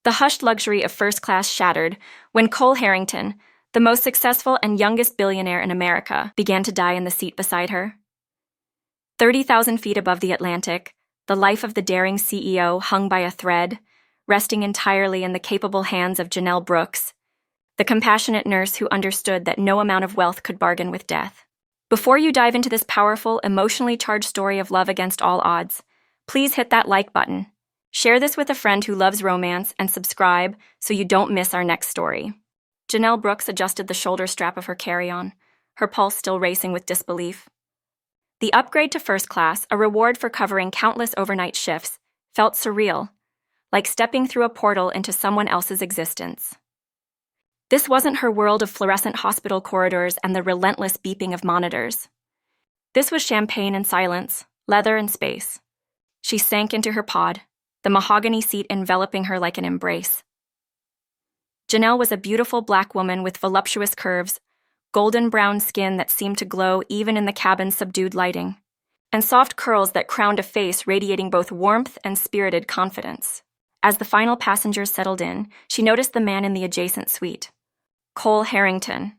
The hushed luxury of first class shattered when Cole Harrington, the most successful and youngest billionaire in America, began to die in the seat beside her. 30,000 feet above the Atlantic, the life of the daring CEO hung by a thread, resting entirely in the capable hands of Janelle Brooks, the compassionate nurse who understood that no amount of wealth could bargain with death. Before you dive into this powerful, emotionally charged story of love against all odds, please hit that like button. Share this with a friend who loves romance and subscribe so you don't miss our next story. Janelle Brooks adjusted the shoulder strap of her carry-on, her pulse still racing with disbelief. The upgrade to first class, a reward for covering countless overnight shifts, felt surreal, like stepping through a portal into someone else's existence. This wasn't her world of fluorescent hospital corridors and the relentless beeping of monitors. This was champagne and silence, leather and space. She sank into her pod, the mahogany seat enveloping her like an embrace. Janelle was a beautiful black woman with voluptuous curves, golden brown skin that seemed to glow even in the cabin's subdued lighting, and soft curls that crowned a face radiating both warmth and spirited confidence. As the final passengers settled in, she noticed the man in the adjacent suite, Cole Harrington.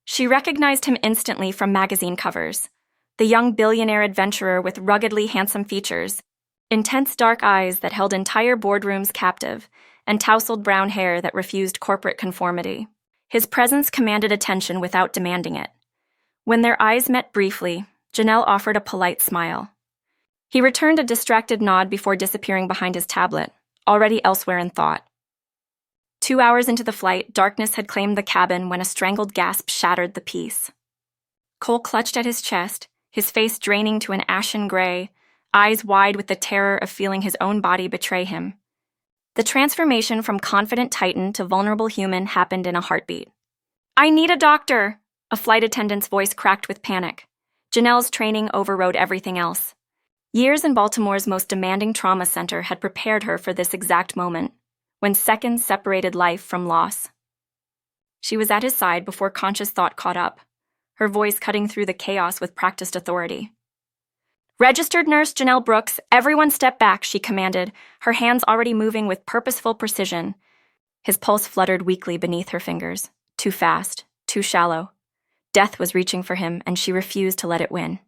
She recognized him instantly from magazine covers, the young billionaire adventurer with ruggedly handsome features, intense dark eyes that held entire boardrooms captive, and tousled brown hair that refused corporate conformity. His presence commanded attention without demanding it. When their eyes met briefly, Janelle offered a polite smile. He returned a distracted nod before disappearing behind his tablet, already elsewhere in thought. 2 hours into the flight, darkness had claimed the cabin when a strangled gasp shattered the peace. Cole clutched at his chest, his face draining to an ashen gray, eyes wide with the terror of feeling his own body betray him. The transformation from confident titan to vulnerable human happened in a heartbeat. "I need a doctor!" A flight attendant's voice cracked with panic. Janelle's training overrode everything else. Years in Baltimore's most demanding trauma center had prepared her for this exact moment, when seconds separated life from loss. She was at his side before conscious thought caught up, her voice cutting through the chaos with practiced authority. "Registered nurse Janelle Brooks, everyone step back," she commanded, her hands already moving with purposeful precision. His pulse fluttered weakly beneath her fingers. Too fast, too shallow. Death was reaching for him, and she refused to let it win.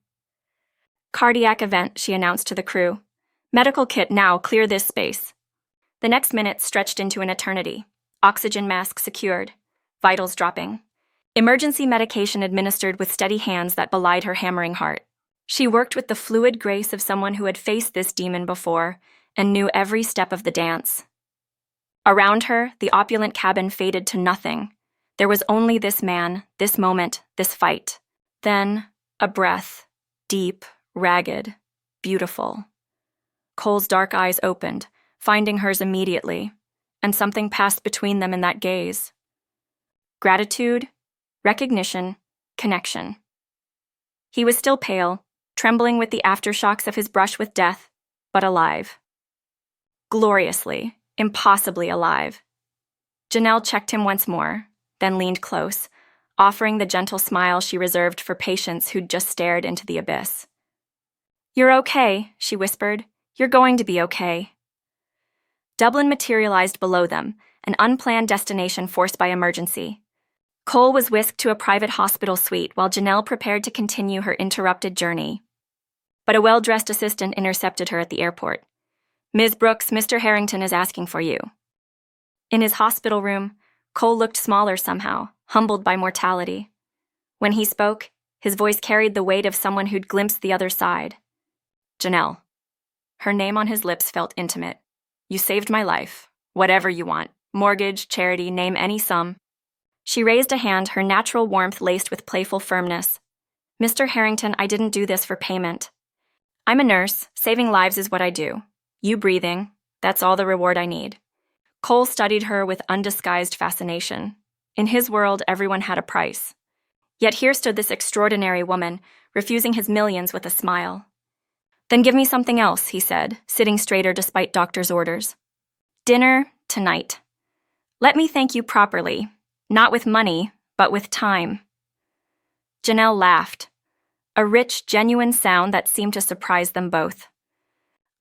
"Cardiac event," she announced to the crew. "Medical kit now, clear this space." The next minute stretched into an eternity. Oxygen mask secured, vitals dropping. Emergency medication administered with steady hands that belied her hammering heart. She worked with the fluid grace of someone who had faced this demon before and knew every step of the dance. Around her, the opulent cabin faded to nothing. There was only this man, this moment, this fight. Then, a breath, deep, ragged, beautiful. Cole's dark eyes opened, finding hers immediately, and something passed between them in that gaze. Gratitude, recognition, connection. He was still pale, trembling with the aftershocks of his brush with death, but alive. Gloriously, impossibly alive. Janelle checked him once more, then leaned close, offering the gentle smile she reserved for patients who'd just stared into the abyss. "You're okay," she whispered. "You're going to be okay." Dublin materialized below them, an unplanned destination forced by emergency. Cole was whisked to a private hospital suite while Janelle prepared to continue her interrupted journey. But a well-dressed assistant intercepted her at the airport. "Ms. Brooks, Mr. Harrington is asking for you." In his hospital room, Cole looked smaller somehow, humbled by mortality. When he spoke, his voice carried the weight of someone who'd glimpsed the other side. "Janelle." Her name on his lips felt intimate. "You saved my life. Whatever you want. Mortgage, charity, name any sum." She raised a hand, her natural warmth laced with playful firmness. "Mr. Harrington, I didn't do this for payment. I'm a nurse. Saving lives is what I do. You breathing, that's all the reward I need." Cole studied her with undisguised fascination. In his world, everyone had a price. Yet here stood this extraordinary woman, refusing his millions with a smile. "Then give me something else," he said, sitting straighter despite doctor's orders. "Dinner tonight. Let me thank you properly, not with money, but with time." Janelle laughed, a rich, genuine sound that seemed to surprise them both.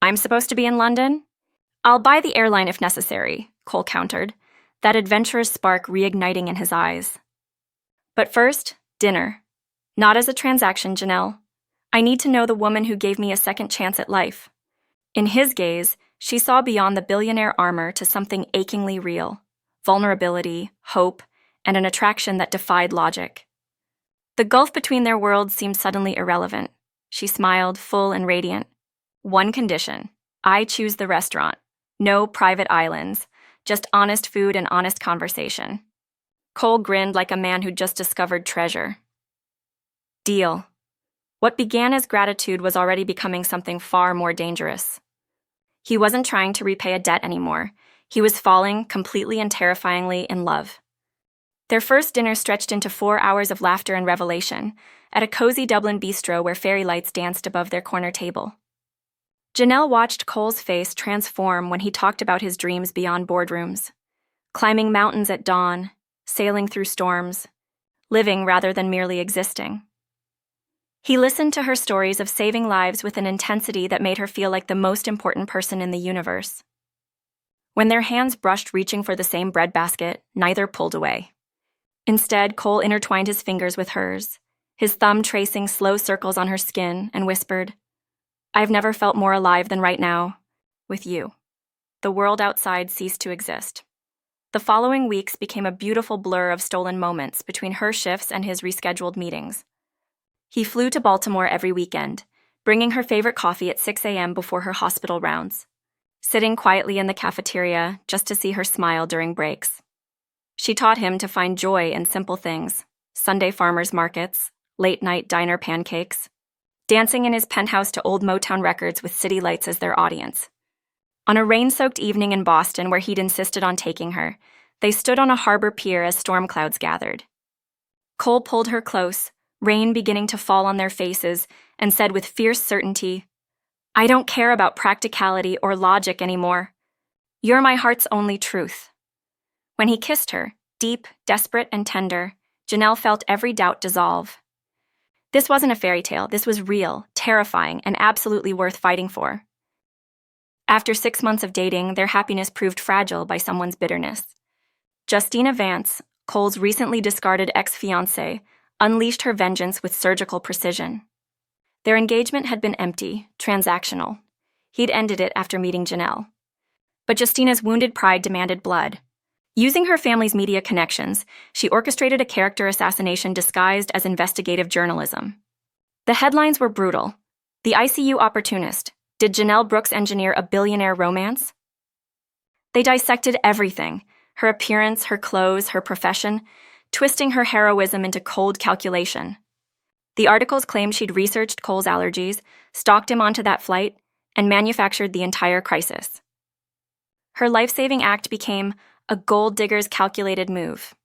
"I'm supposed to be in London? I'll buy the airline if necessary," Cole countered, that adventurous spark reigniting in his eyes. But first, dinner. Not as a transaction, Janelle. I need to know the woman who gave me a second chance at life. In his gaze, she saw beyond the billionaire armor to something achingly real: vulnerability, hope, and an attraction that defied logic. The gulf between their worlds seemed suddenly irrelevant. She smiled, full and radiant. One condition: I choose the restaurant. No private islands, just honest food and honest conversation. Cole grinned like a man who'd just discovered treasure. Deal. What began as gratitude was already becoming something far more dangerous. He wasn't trying to repay a debt anymore. He was falling, completely and terrifyingly, in love. Their first dinner stretched into 4 hours of laughter and revelation, at a cozy Dublin bistro where fairy lights danced above their corner table. Janelle watched Cole's face transform when he talked about his dreams beyond boardrooms. Climbing mountains at dawn, sailing through storms, living rather than merely existing. He listened to her stories of saving lives with an intensity that made her feel like the most important person in the universe. When their hands brushed reaching for the same breadbasket, neither pulled away. Instead, Cole intertwined his fingers with hers, his thumb tracing slow circles on her skin, and whispered, I've never felt more alive than right now, with you. The world outside ceased to exist. The following weeks became a beautiful blur of stolen moments between her shifts and his rescheduled meetings. He flew to Baltimore every weekend, bringing her favorite coffee at 6 a.m. before her hospital rounds, sitting quietly in the cafeteria just to see her smile during breaks. She taught him to find joy in simple things: Sunday farmers markets, late-night diner pancakes, dancing in his penthouse to old Motown records with city lights as their audience. On a rain-soaked evening in Boston where he'd insisted on taking her, they stood on a harbor pier as storm clouds gathered. Cole pulled her close, rain beginning to fall on their faces, and said with fierce certainty, I don't care about practicality or logic anymore. You're my heart's only truth. When he kissed her, deep, desperate, and tender, Janelle felt every doubt dissolve. This wasn't a fairy tale. This was real, terrifying, and absolutely worth fighting for. After 6 months of dating, their happiness proved fragile by someone's bitterness. Justina Vance, Cole's recently discarded ex-fiancée, unleashed her vengeance with surgical precision. Their engagement had been empty, transactional. He'd ended it after meeting Janelle. But Justina's wounded pride demanded blood. Using her family's media connections, she orchestrated a character assassination disguised as investigative journalism. The headlines were brutal. The ICU opportunist. Did Janelle Brooks engineer a billionaire romance? They dissected everything: her appearance, her clothes, her profession, twisting her heroism into cold calculation. The articles claimed she'd researched Cole's allergies, stalked him onto that flight, and manufactured the entire crisis. Her life-saving act became a gold digger's calculated move.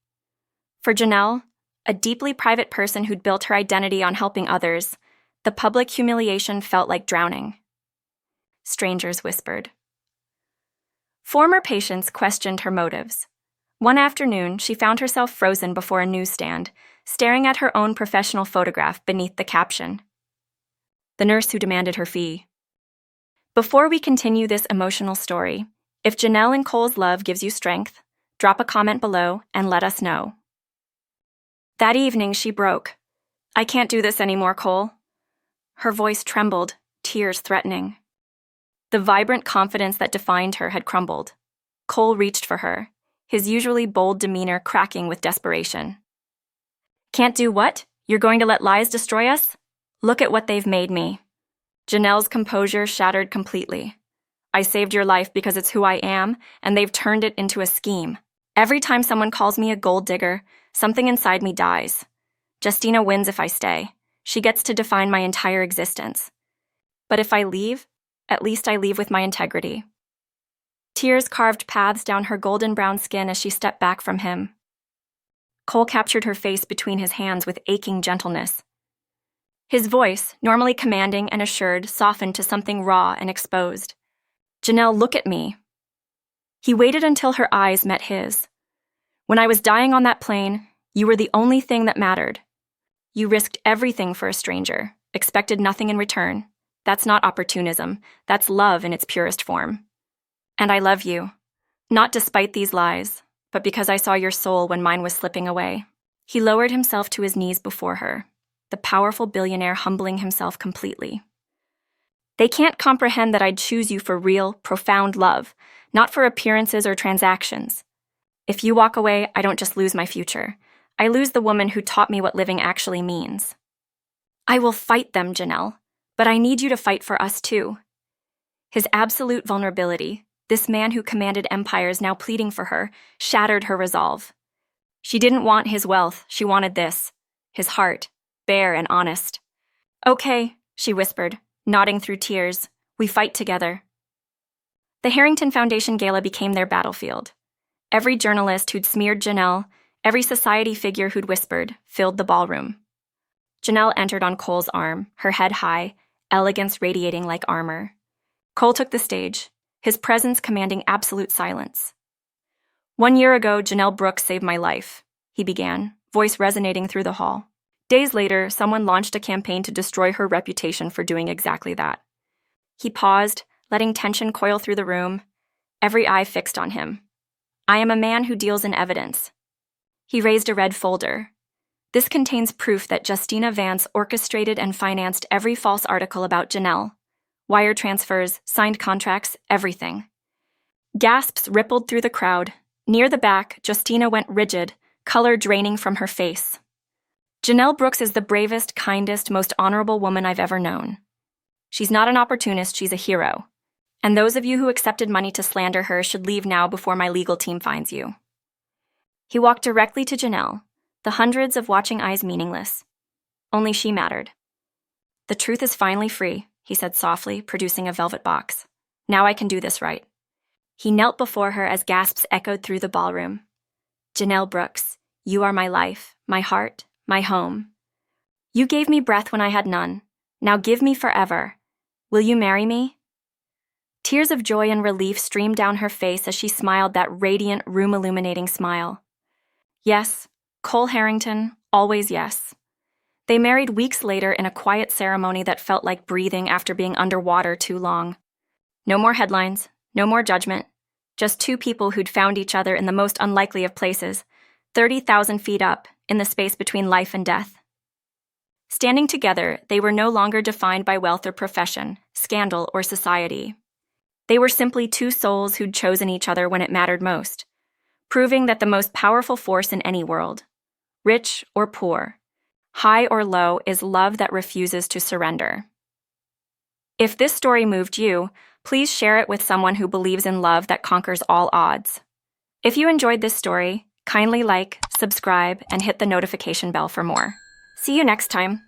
For Janelle, a deeply private person who'd built her identity on helping others, the public humiliation felt like drowning. Strangers whispered. Former patients questioned her motives. One afternoon, she found herself frozen before a newsstand, staring at her own professional photograph beneath the caption, "The nurse who demanded her fee." Before we continue this emotional story, if Janelle and Cole's love gives you strength, drop a comment below and let us know. That evening, she broke. "I can't do this anymore, Cole." Her voice trembled, tears threatening. The vibrant confidence that defined her had crumbled. Cole reached for her, his usually bold demeanor cracking with desperation. "Can't do what? You're going to let lies destroy us? Look at what they've made me." Janelle's composure shattered completely. "I saved your life because it's who I am, and they've turned it into a scheme. Every time someone calls me a gold digger, something inside me dies. Justina wins if I stay. She gets to define my entire existence. But if I leave, at least I leave with my integrity." Tears carved paths down her golden brown skin as she stepped back from him. Cole captured her face between his hands with aching gentleness. His voice, normally commanding and assured, softened to something raw and exposed. "Janelle, look at me." He waited until her eyes met his. "When I was dying on that plane, you were the only thing that mattered. You risked everything for a stranger, expected nothing in return. That's not opportunism. That's love in its purest form. And I love you. Not despite these lies, but because I saw your soul when mine was slipping away. He lowered himself to his knees before her, the powerful billionaire humbling himself completely. They can't comprehend that I'd choose you for real, profound love, not for appearances or transactions. If you walk away, I don't just lose my future. I lose the woman who taught me what living actually means. I will fight them, Janelle, but I need you to fight for us too. His absolute vulnerability, this man who commanded empires now pleading for her, shattered her resolve. She didn't want his wealth, she wanted this, his heart, bare and honest. Okay, she whispered, nodding through tears, we fight together. The Harrington Foundation Gala became their battlefield. Every journalist who'd smeared Janelle, every society figure who'd whispered, filled the ballroom. Janelle entered on Cole's arm, her head high, elegance radiating like armor. Cole took the stage, his presence commanding absolute silence. 1 year ago, Janelle Brooks saved my life, he began, voice resonating through the hall. Days later, someone launched a campaign to destroy her reputation for doing exactly that. He paused, letting tension coil through the room, every eye fixed on him. I am a man who deals in evidence. He raised a red folder. This contains proof that Justina Vance orchestrated and financed every false article about Janelle. Wire transfers, signed contracts, everything. Gasps rippled through the crowd. Near the back, Justina went rigid, color draining from her face. Janelle Brooks is the bravest, kindest, most honorable woman I've ever known. She's not an opportunist, she's a hero. And those of you who accepted money to slander her should leave now before my legal team finds you. He walked directly to Janelle, the hundreds of watching eyes meaningless. Only she mattered. The truth is finally free, he said softly, producing a velvet box. Now I can do this right. He knelt before her as gasps echoed through the ballroom. Janelle Brooks, you are my life, my heart, my home. You gave me breath when I had none. Now give me forever. Will you marry me? Tears of joy and relief streamed down her face as she smiled that radiant, room-illuminating smile. Yes, Cole Harrington, always yes. They married weeks later in a quiet ceremony that felt like breathing after being underwater too long. No more headlines, no more judgment, just two people who'd found each other in the most unlikely of places, 30,000 feet up, in the space between life and death. Standing together, they were no longer defined by wealth or profession, scandal or society. They were simply two souls who'd chosen each other when it mattered most, proving that the most powerful force in any world, rich or poor, high or low, is love that refuses to surrender. If this story moved you, please share it with someone who believes in love that conquers all odds. If you enjoyed this story, kindly like, subscribe, and hit the notification bell for more. See you next time.